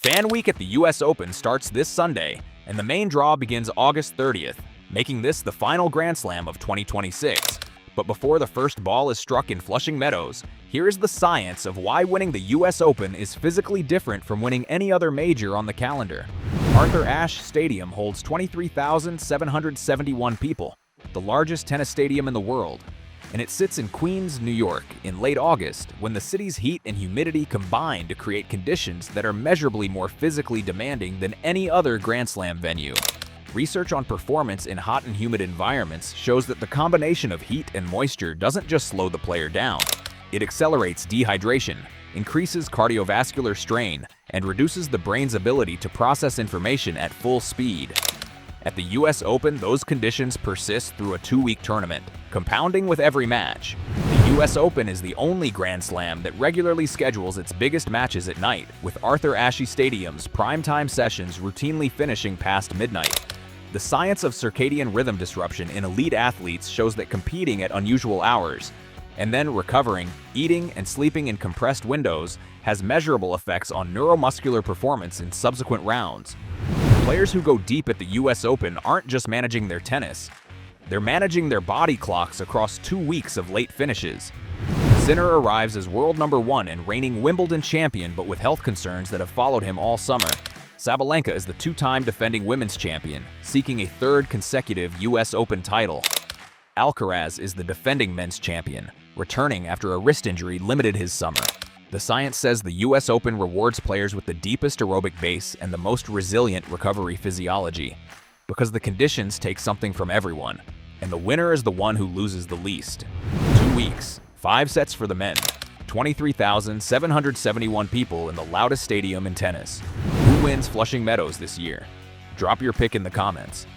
Fan Week at the US Open starts this Sunday, and the main draw begins August 30th, making this the final Grand Slam of 2026. But before the first ball is struck in Flushing Meadows, here is the science of why winning the US Open is physically different from winning any other major on the calendar. Arthur Ashe Stadium holds 23,771 people, the largest tennis stadium in the world, and it sits in Queens, New York, in late August, when the city's heat and humidity combine to create conditions that are measurably more physically demanding than any other Grand Slam venue. Research on performance in hot and humid environments shows that the combination of heat and moisture doesn't just slow the player down. It accelerates dehydration, increases cardiovascular strain, and reduces the brain's ability to process information at full speed. At the US Open, those conditions persist through a 2-week tournament, compounding with every match. The US Open is the only Grand Slam that regularly schedules its biggest matches at night, with Arthur Ashe Stadium's primetime sessions routinely finishing past midnight. The science of circadian rhythm disruption in elite athletes shows that competing at unusual hours, and then recovering, eating, and sleeping in compressed windows has measurable effects on neuromuscular performance in subsequent rounds. Players who go deep at the US Open aren't just managing their tennis, they're managing their body clocks across 2 weeks of late finishes. Sinner arrives as world number 1 and reigning Wimbledon champion, but with health concerns that have followed him all summer. Sabalenka is the 2-time defending women's champion, seeking a 3rd consecutive US Open title. Alcaraz is the defending men's champion, returning after a wrist injury limited his summer. The science says the US Open rewards players with the deepest aerobic base and the most resilient recovery physiology, because the conditions take something from everyone, and the winner is the one who loses the least. 2 weeks, 5 sets for the men, 23,771 people in the loudest stadium in tennis. Who wins Flushing Meadows this year? Drop your pick in the comments.